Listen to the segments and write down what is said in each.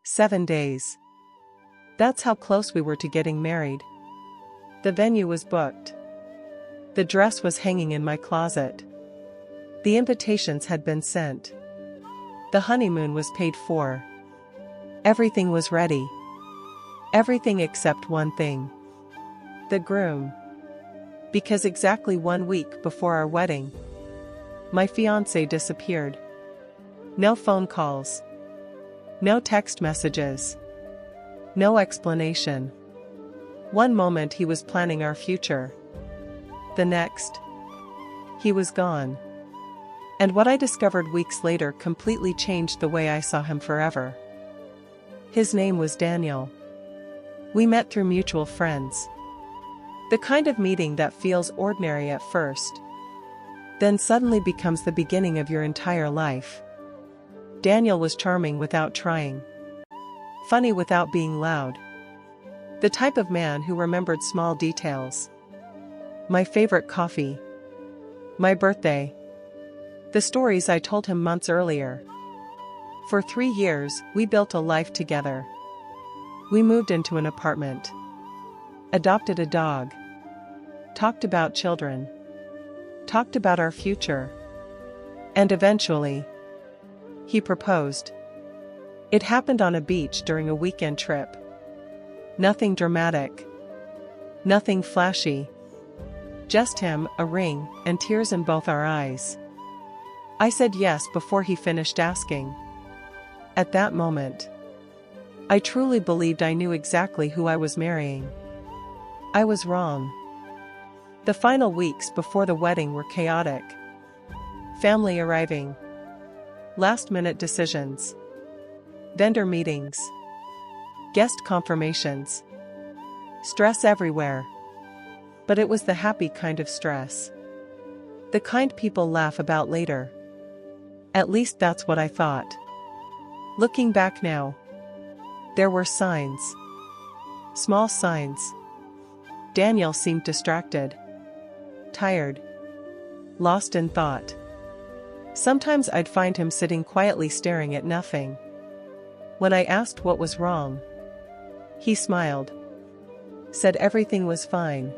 7 days. That's how close we were to getting married. The venue was booked. The dress was hanging in my closet. The invitations had been sent. The honeymoon was paid for. Everything was ready. Everything except one thing. The groom. Because exactly 1 week before our wedding, my fiancé disappeared. No phone calls. No text messages. No explanation. One moment he was planning our future. The next, he was gone. And what I discovered weeks later completely changed the way I saw him forever. His name was Daniel. We met through mutual friends. The kind of meeting that feels ordinary at first, then suddenly becomes the beginning of your entire life. Daniel was charming without trying. Funny without being loud. The type of man who remembered small details. My favorite coffee. My birthday. The stories I told him months earlier. For 3 years, we built a life together. We moved into an apartment. Adopted a dog. Talked about children. Talked about our future. And eventually, he proposed. It happened on a beach during a weekend trip. Nothing dramatic. Nothing flashy. Just him, a ring, and tears in both our eyes. I said yes before he finished asking. At that moment, I truly believed I knew exactly who I was marrying. I was wrong. The final weeks before the wedding were chaotic. Family arriving. Last-minute decisions. Vendor meetings. Guest confirmations. Stress everywhere. But it was the happy kind of stress. The kind people laugh about later. At least that's what I thought. Looking back now, there were signs. Small signs. Daniel seemed distracted. Tired. Lost in thought. Sometimes I'd find him sitting quietly staring at nothing. When I asked what was wrong, he smiled. Said everything was fine.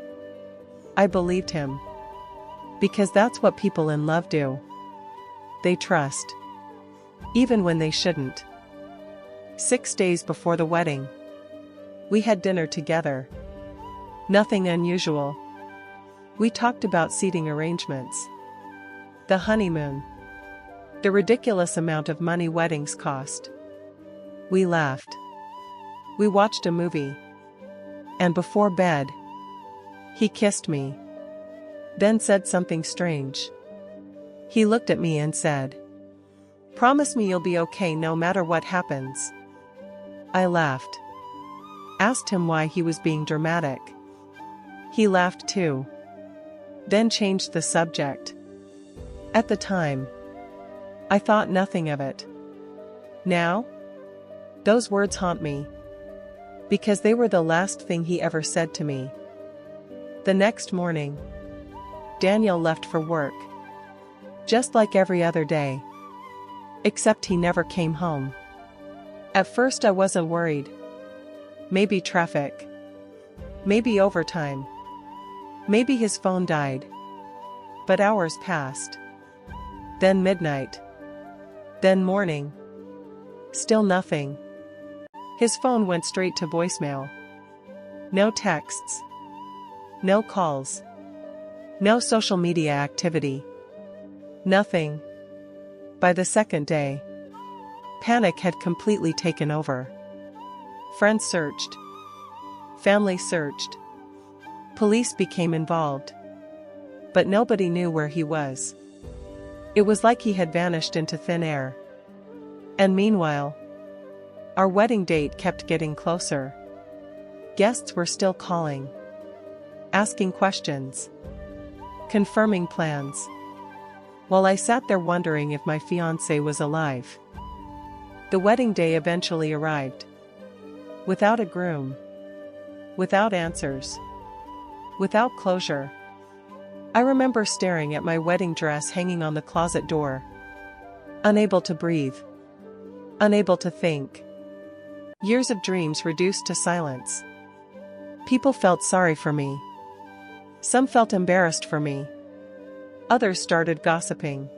I believed him. Because that's what people in love do. They trust. Even when they shouldn't. 6 days before the wedding, we had dinner together. Nothing unusual. We talked about seating arrangements. The honeymoon. The ridiculous amount of money weddings cost. We laughed. We watched a movie. And before bed, he kissed me. Then said something strange. He looked at me and said, "Promise me you'll be okay no matter what happens." I laughed. Asked him why he was being dramatic. He laughed too. Then changed the subject. At the time, I thought nothing of it. Now, those words haunt me. Because they were the last thing he ever said to me. The next morning, Daniel left for work. Just like every other day. Except he never came home. At first I wasn't worried. Maybe traffic. Maybe overtime. Maybe his phone died. But hours passed. Then midnight. Then morning. Still nothing. His phone went straight to voicemail. No texts. No calls. No social media activity. Nothing. By the second day, panic had completely taken over. Friends searched. Family searched. Police became involved. But nobody knew where he was. It was like he had vanished into thin air. And meanwhile, our wedding date kept getting closer. Guests were still calling. Asking questions. Confirming plans. While I sat there wondering if my fiancé was alive. The wedding day eventually arrived. Without a groom. Without answers. Without closure. I remember staring at my wedding dress hanging on the closet door. Unable to breathe. Unable to think. Years of dreams reduced to silence. People felt sorry for me. Some felt embarrassed for me. Others started gossiping.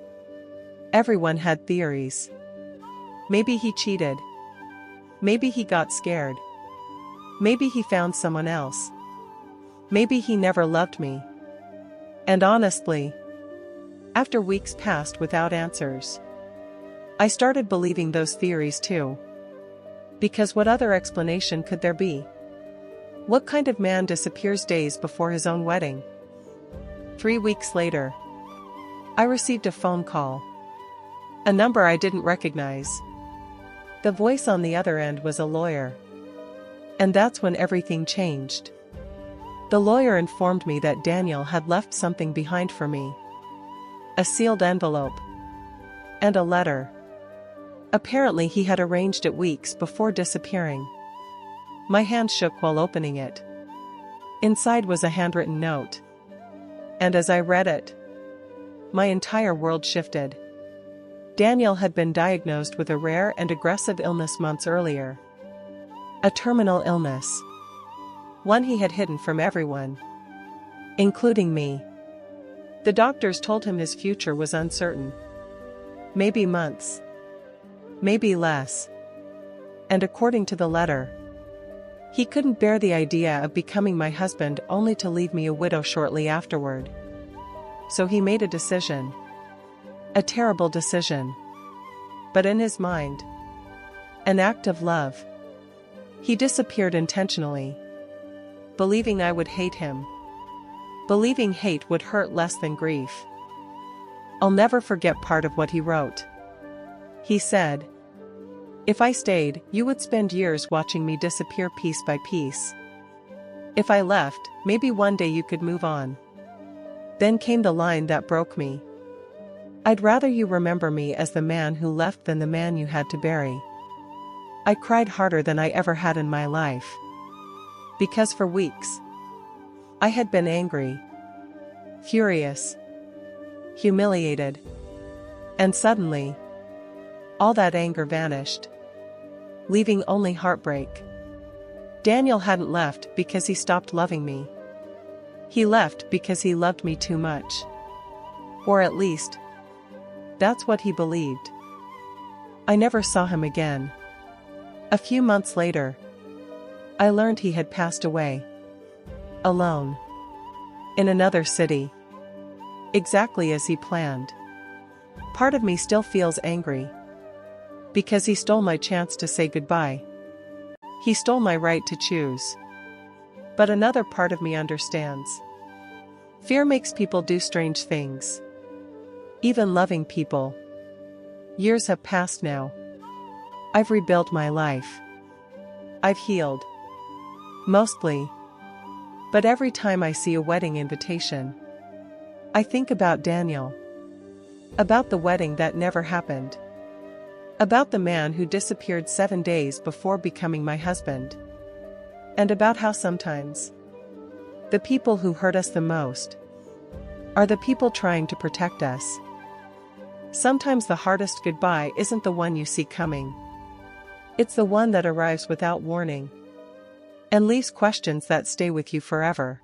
Everyone had theories. Maybe he cheated. Maybe he got scared. Maybe he found someone else. Maybe he never loved me. And honestly, after weeks passed without answers, I started believing those theories too. Because what other explanation could there be? What kind of man disappears days before his own wedding? 3 weeks later, I received a phone call. A number I didn't recognize. The voice on the other end was a lawyer. And that's when everything changed. The lawyer informed me that Daniel had left something behind for me. A sealed envelope. And a letter. Apparently he had arranged it weeks before disappearing. My hand shook while opening it. Inside was a handwritten note. And as I read it, my entire world shifted. Daniel had been diagnosed with a rare and aggressive illness months earlier. A terminal illness. One he had hidden from everyone, including me. The doctors told him his future was uncertain. Maybe months. Maybe less. And according to the letter, he couldn't bear the idea of becoming my husband only to leave me a widow shortly afterward. So he made a decision. A terrible decision. But in his mind, an act of love. He disappeared intentionally. Believing I would hate him. Believing hate would hurt less than grief. I'll never forget part of what he wrote. He said, "If I stayed, you would spend years watching me disappear piece by piece. If I left, maybe one day you could move on." Then came the line that broke me. "I'd rather you remember me as the man who left than the man you had to bury." I cried harder than I ever had in my life. Because for weeks, I had been angry, furious, humiliated. And suddenly, all that anger vanished, leaving only heartbreak. Daniel hadn't left because he stopped loving me. He left because he loved me too much. Or at least, that's what he believed. I never saw him again. A few months later, I learned he had passed away. Alone. In another city. Exactly as he planned. Part of me still feels angry. Because he stole my chance to say goodbye. He stole my right to choose. But another part of me understands. Fear makes people do strange things. Even loving people. Years have passed now. I've rebuilt my life. I've healed. Mostly. But every time I see a wedding invitation, I think about Daniel. About the wedding that never happened. About the man who disappeared 7 days before becoming my husband. And about how sometimes, the people who hurt us the most are the people trying to protect us. Sometimes the hardest goodbye isn't the one you see coming. It's the one that arrives without warning and leaves questions that stay with you forever.